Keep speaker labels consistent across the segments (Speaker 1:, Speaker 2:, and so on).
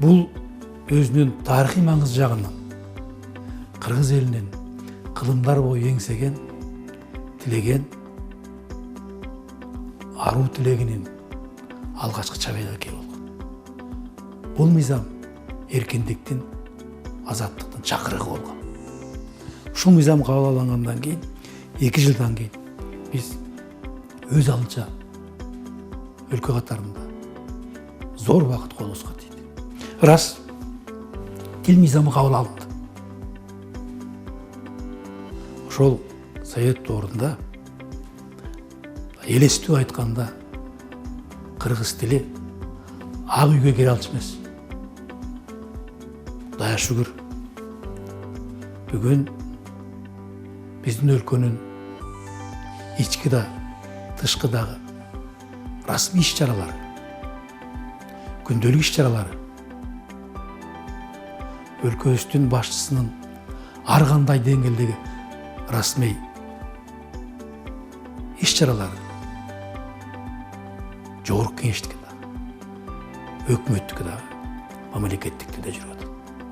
Speaker 1: Бул өзүнүн тарыхый маңызы жагынан кыргыз элинин кылымдар бою эңсеген, тилеген, аруу тилегинин алгачкы чабегике болгон. Бул мыйзам эркиндиктин, азаттыктын чакырыгы болгон. Ушул мыйзам кабыл алынгандан кийин, 2 жылдан кийин биз өз алынча өлкө катарында зор багыт колубузга тийди. Рас, тил мыйзамы кабыл алынды. Ошол совет доорунда элестүү айтканда кыргыз тили ак үйгө кире алчу эмес. Кудайга шүгүр, бүгүн биздин өлкөнүн ички да, тышкы дагы расмий иш-чаралары, күндөлүк иш-чаралары, өлкөбүздүн башчысынын ар кандай деңгээлдеги расмий иш-чаралары жогорку кеңештикке да, өкмөттүккө да, мамлекеттикте да жүрүп атат.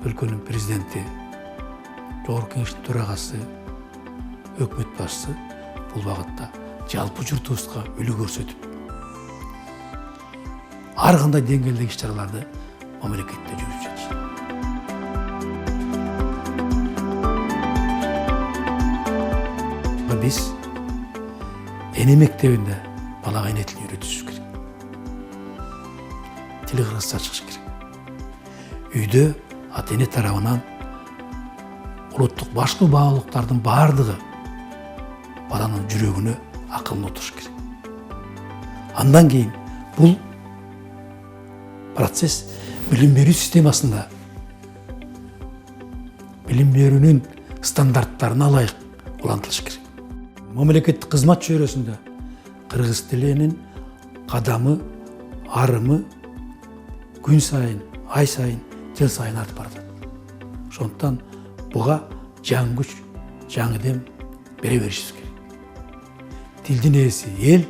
Speaker 1: Өлкөнүн президенти, жогорку кеңештин төрагасы, өкмөт башчысы бул багытта жалпы журтубузга үлгү көрсөтүп, ар кандай деңгээлдеги иш-чараларды мамлекетте жүргүзүп жатышат. Биз эне мектебинде балага эне тилин үйрөтүшүбүз керек. Тили кыргызча чыгыш керек. Үйдө ата-эне тарабынан улуттук башкы баалуулуктардын баардыгы баланын жүрөгүнө, акылына отуруш керек. Андан кийин бул процесс билим берүү системасында билим берүүнүн стандарттарына ылайык улантылыш керек. Мамлекеттик кызмат чөйрөсүндө кыргыз тилинин кадамы, арымы күн сайын, ай сайын, жыл сайын артып баратат. Ошондуктан буга жаңы күч, жаңы дем бере беришибиз керек. Тилдин ээси эл,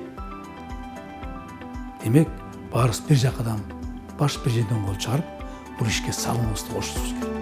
Speaker 1: демек баарыбыз бир жакадан баш бир жерден кол чыгарып, бул ишке салымыбызды кошушубуз керек.